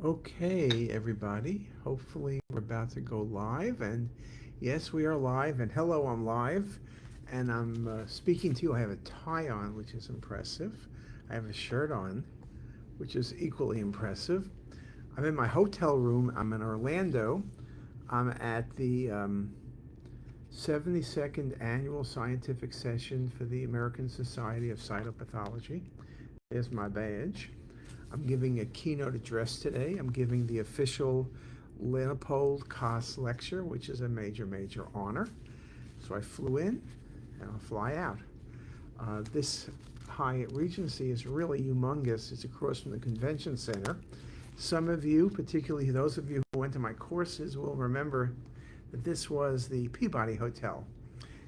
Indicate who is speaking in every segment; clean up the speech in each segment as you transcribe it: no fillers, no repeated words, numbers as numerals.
Speaker 1: Okay, everybody. Hopefully, we're about to go live. And yes, we are live. And hello, I'm live. And I'm speaking to you. I have a tie on, which is impressive. I have a shirt on, which is equally impressive. I'm in my hotel room. I'm in Orlando. I'm at the 72nd Annual Scientific Session for the American Society of Cytopathology. There's my badge. I'm giving a keynote address today. I'm giving the official Leopold Koss lecture, which is a major, major honor. So I flew in and I'll fly out. This Hyatt Regency is really humongous. It's across from the convention center. Some of you, particularly those of you who went to my courses, will remember that this was the Peabody Hotel.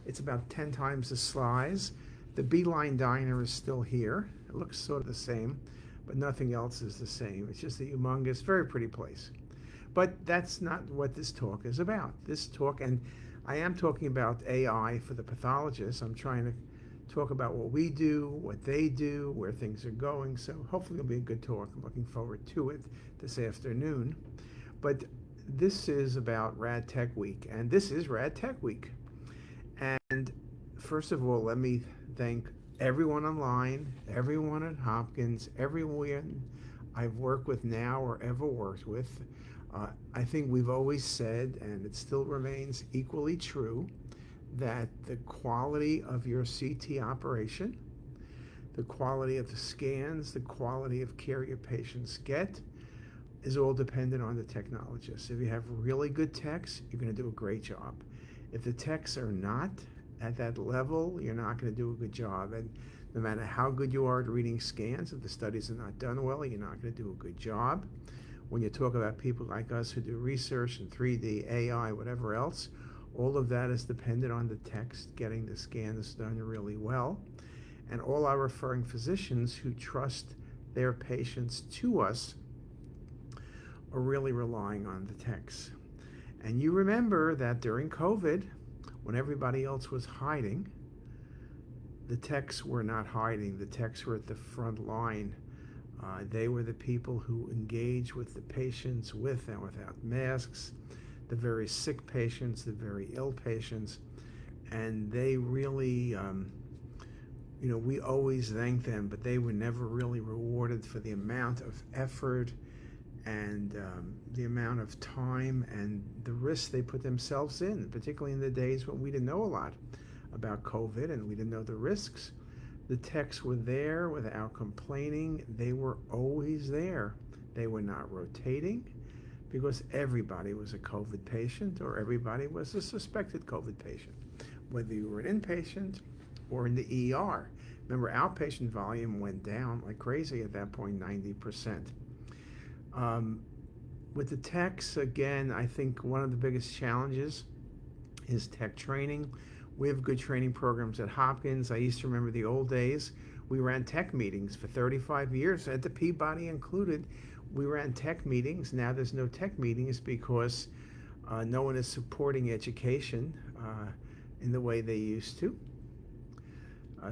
Speaker 1: It's about 10 times the size. The Beeline Diner is still here. It looks sort of the same, but nothing else is the same. It's just a humongous, very pretty place. But that's not what this talk is about. This talk, and I am talking about AI for the pathologists. I'm trying to talk about what we do, what they do, where things are going. So hopefully it'll be a good talk. I'm looking forward to it this afternoon. But this is about Rad Tech Week, and this is Rad Tech Week. And first of all, let me thank everyone online, everyone at Hopkins, everyone I've worked with now or ever worked with. I think we've always said, and it still remains equally true, that the quality of your CT operation, the quality of the scans, the quality of care your patients get, is all dependent on the technologists. If you have really good techs, you're going to do a great job. If the techs are not at that level, you're not going to do a good job. And no matter how good you are at reading scans, if the studies are not done well, you're not going to do a good job. When you talk about people like us who do research in 3D, AI, whatever else, all of that is dependent on the techs getting the scans done really well. And all our referring physicians who trust their patients to us are really relying on the techs. And you remember that during COVID, when everybody else was hiding, the techs were not hiding. The techs were at the front line. They were the people who engaged with the patients with and without masks, the very sick patients, the very ill patients. And they really, we always thank them, but they were never really rewarded for the amount of effort and the amount of time and the risks they put themselves in, particularly in the days when we didn't know a lot about COVID and we didn't know the risks. The techs were there without complaining. They were always there. They were not rotating because everybody was a COVID patient or everybody was a suspected COVID patient, whether you were an inpatient or in the ER. Remember, outpatient volume went down like crazy at that point, 90%. With the techs, again, I think one of the biggest challenges is tech training. We have good training programs at Hopkins. I used to remember the old days. We ran tech meetings for 35 years, at the Peabody included. We ran tech meetings. Now there's no tech meetings because no one is supporting education in the way they used to.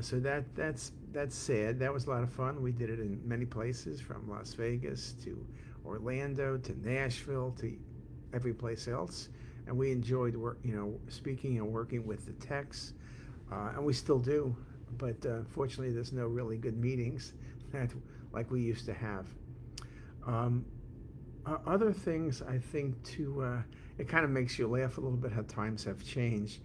Speaker 1: So that's sad. That was a lot of fun. We did it in many places, from Las Vegas to Orlando to Nashville to every place else, and we enjoyed speaking and working with the techs, and we still do. But fortunately, there's no really good meetings like we used to have. Other things I think it kind of makes you laugh a little bit how times have changed.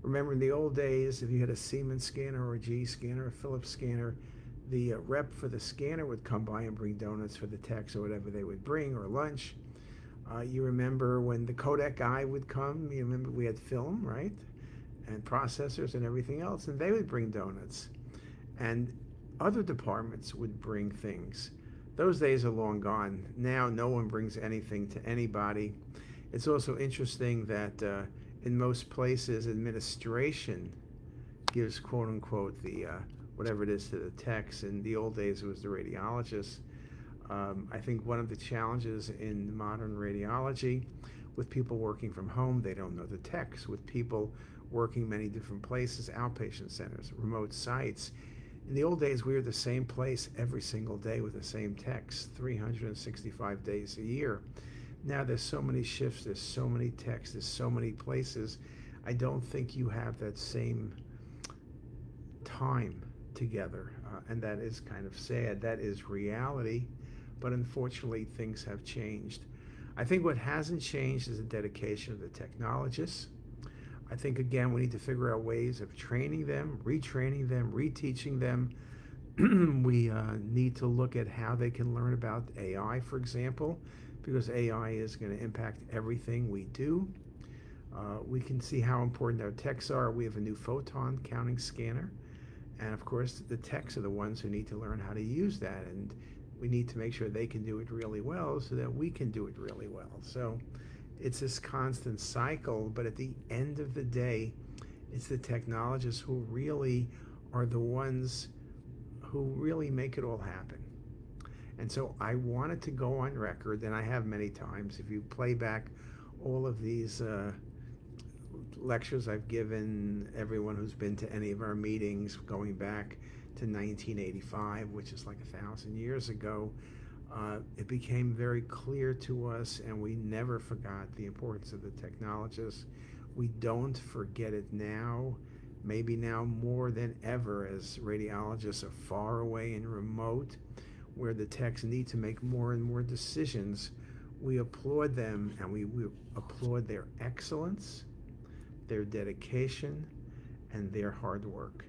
Speaker 1: Remember in the old days, if you had a Siemens scanner or a GE scanner or a Philips scanner, the rep for the scanner would come by and bring donuts for the techs or whatever they would bring, or lunch. You remember when the Kodak guy would come, you remember we had film, right? And processors and everything else, and they would bring donuts. And other departments would bring things. Those days are long gone. Now no one brings anything to anybody. It's also interesting that in most places, administration gives quote unquote the whatever it is to the techs. In the old days, it was the radiologists. I think one of the challenges in modern radiology, with people working from home, they don't know the techs. With people working many different places, outpatient centers, remote sites, In the old days, we were the same place every single day with the same techs, 365 days a year. Now there's so many shifts, there's so many techs, there's so many places. I don't think you have that same time together, and that is kind of sad. That is reality, but unfortunately, things have changed. I think what hasn't changed is the dedication of the technologists. I think, again, we need to figure out ways of training them, retraining them, reteaching them. We need to look at how they can learn about AI, for example, because AI is going to impact everything we do. We can see how important our techs are. We have a new photon counting scanner. And of course, the techs are the ones who need to learn how to use that. And we need to make sure they can do it really well so that we can do it really well. So it's this constant cycle, but at the end of the day, it's the technologists who really are the ones who really make it all happen. And so I wanted to go on record, and I have many times. If you play back all of these lectures I've given, everyone who's been to any of our meetings going back to 1985, which is like 1,000 years ago, it became very clear to us, and we never forgot the importance of the technologists. We don't forget it now, maybe now more than ever, as radiologists are far away and remote, where the techs need to make more and more decisions. We applaud them, and we applaud their excellence, their dedication, and their hard work.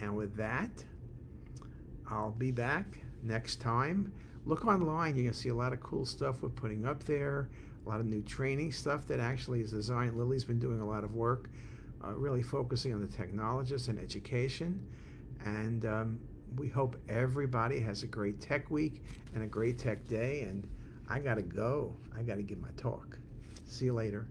Speaker 1: And with that, I'll be back next time. Look online, you're going to see a lot of cool stuff we're putting up there, a lot of new training stuff that actually is designed. Lily's been doing a lot of work, really focusing on the technologists and education. And we hope everybody has a great tech week and a great tech day. And I got to go. I got to give my talk. See you later.